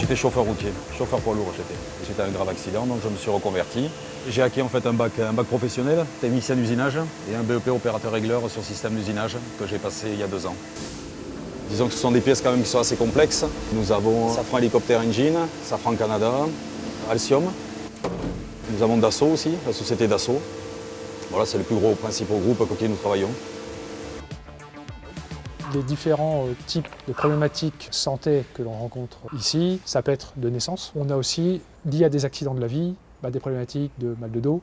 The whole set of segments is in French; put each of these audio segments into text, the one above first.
j'étais chauffeur routier, chauffeur poids lourd j'étais. Suite à un grave accident, donc je me suis reconverti. J'ai acquis en fait un bac professionnel, technicien d'usinage, et un BEP opérateur régleur sur système d'usinage que j'ai passé il y a 2 ans. Disons que ce sont des pièces quand même qui sont assez complexes. Nous avons Safran Helicopter Engine, Safran Canada, Alcium. Nous avons Dassault aussi, la société Dassault. Voilà, c'est les plus gros principaux groupes avec qui nous travaillons. Les différents types de problématiques santé que l'on rencontre ici, ça peut être de naissance. On a aussi, lié à des accidents de la vie, des problématiques de mal de dos,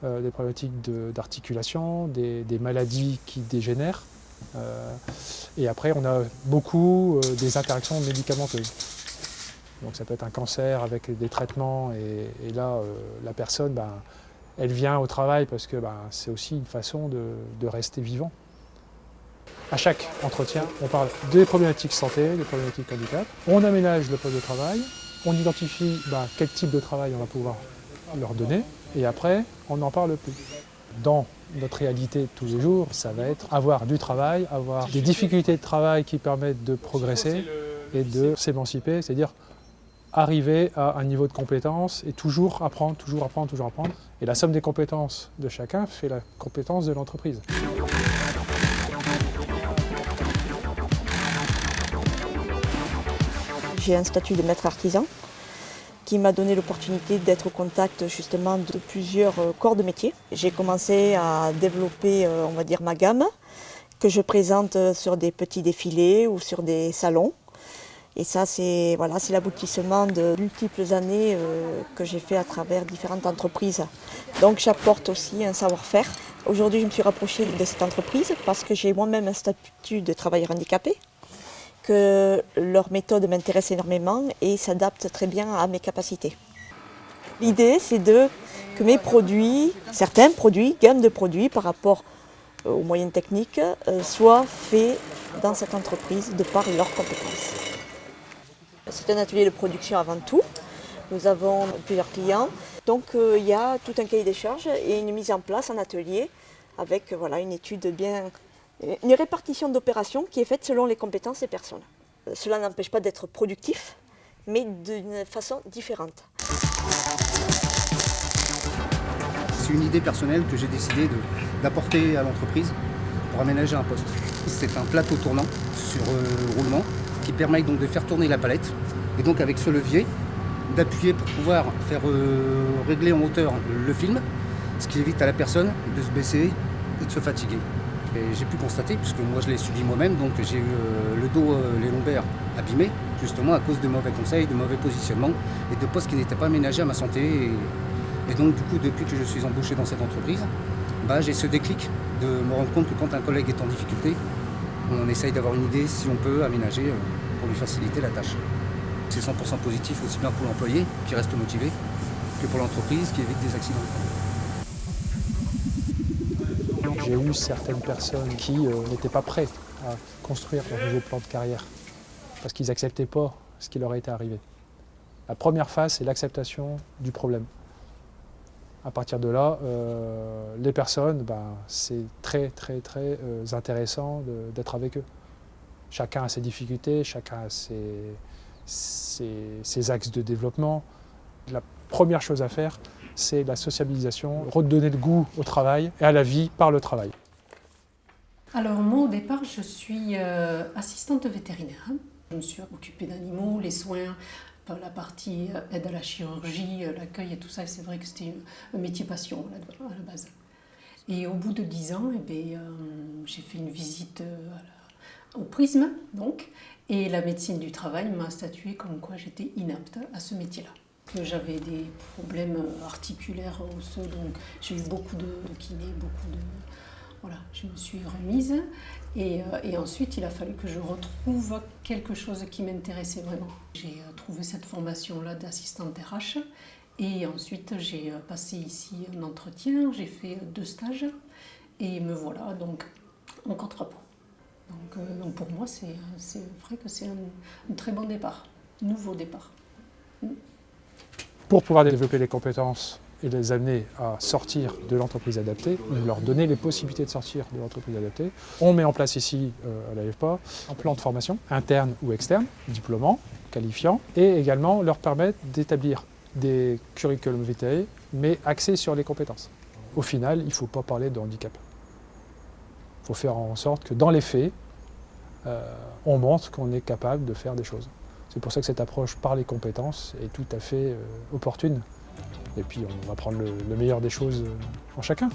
des problématiques d'articulation, des maladies qui dégénèrent. Et après, on a beaucoup des interactions médicamenteuses. Donc ça peut être un cancer avec des traitements et là, la personne, elle vient au travail parce que c'est aussi une façon de rester vivant. À chaque entretien, on parle des problématiques santé, des problématiques handicap. On aménage le poste de travail, on identifie quel type de travail on va pouvoir leur donner et après, on n'en parle plus. Dans notre réalité de tous les jours, ça va être avoir du travail, avoir des difficultés de travail qui permettent de progresser et de s'émanciper, c'est-à-dire arriver à un niveau de compétence et toujours apprendre, toujours apprendre, toujours apprendre. Et la somme des compétences de chacun fait la compétence de l'entreprise. J'ai un statut de maître artisan qui m'a donné l'opportunité d'être au contact justement de plusieurs corps de métier. J'ai commencé à développer, on va dire, ma gamme que je présente sur des petits défilés ou sur des salons. Et ça, c'est l'aboutissement de multiples années que j'ai fait à travers différentes entreprises. Donc j'apporte aussi un savoir-faire. Aujourd'hui, je me suis rapprochée de cette entreprise parce que j'ai moi-même un statut de travailleur handicapé, que leur méthode m'intéresse énormément et s'adapte très bien à mes capacités. L'idée, c'est que mes produits, certains produits, gamme de produits par rapport aux moyens techniques, soient faits dans cette entreprise de par leurs compétences. C'est un atelier de production avant tout. Nous avons plusieurs clients. Donc il y a tout un cahier des charges et une mise en place en atelier avec une étude une répartition d'opérations qui est faite selon les compétences des personnes. Cela n'empêche pas d'être productif, mais d'une façon différente. C'est une idée personnelle que j'ai décidé d'apporter à l'entreprise pour aménager un poste. C'est un plateau tournant sur roulement qui permet donc de faire tourner la palette et donc avec ce levier d'appuyer pour pouvoir faire régler en hauteur le film, ce qui évite à la personne de se baisser et de se fatiguer. Et j'ai pu constater, puisque moi je l'ai subi moi-même, donc j'ai eu le dos, les lombaires abîmés, justement à cause de mauvais conseils, de mauvais positionnements et de postes qui n'étaient pas aménagés à ma santé. Et donc du coup, depuis que je suis embauché dans cette entreprise, j'ai ce déclic de me rendre compte que quand un collègue est en difficulté, on essaye d'avoir une idée si on peut aménager pour lui faciliter la tâche. C'est 100% positif aussi bien pour l'employé qui reste motivé que pour l'entreprise qui évite des accidents. J'ai eu certaines personnes qui n'étaient pas prêtes à construire leur nouveau plan de carrière parce qu'ils n'acceptaient pas ce qui leur était arrivé. La première phase, c'est l'acceptation du problème. À partir de là, les personnes, c'est très intéressant d'être avec eux. Chacun a ses difficultés, chacun a ses axes de développement. La première chose à faire, c'est la sociabilisation, redonner le goût au travail et à la vie par le travail. Alors moi au départ je suis assistante vétérinaire. Je me suis occupée d'animaux, les soins, la partie aide à la chirurgie, l'accueil et tout ça. Et c'est vrai que c'était un métier passion à la base. Et au bout de 10 ans, j'ai fait une visite au prisme donc, et la médecine du travail m'a statué comme quoi j'étais inapte à ce métier-là. J'avais des problèmes articulaires osseux, donc j'ai eu beaucoup de kiné, Voilà, je me suis remise et ensuite il a fallu que je retrouve quelque chose qui m'intéressait vraiment. J'ai trouvé cette formation-là d'assistante RH et ensuite j'ai passé ici un entretien, j'ai fait 2 stages et me voilà donc en contre-pot. Donc pour moi c'est vrai que c'est un très bon départ, nouveau départ. Pour pouvoir développer les compétences et les amener à sortir de l'entreprise adaptée, ou leur donner les possibilités de sortir de l'entreprise adaptée. On met en place ici, à l'AFPA, un plan de formation, interne ou externe, diplômant, qualifiant, et également leur permettre d'établir des curriculums vitae, mais axés sur les compétences. Au final, il ne faut pas parler de handicap. Il faut faire en sorte que dans les faits, on montre qu'on est capable de faire des choses. C'est pour ça que cette approche par les compétences est tout à fait opportune. Et puis on va prendre le meilleur des choses en chacun.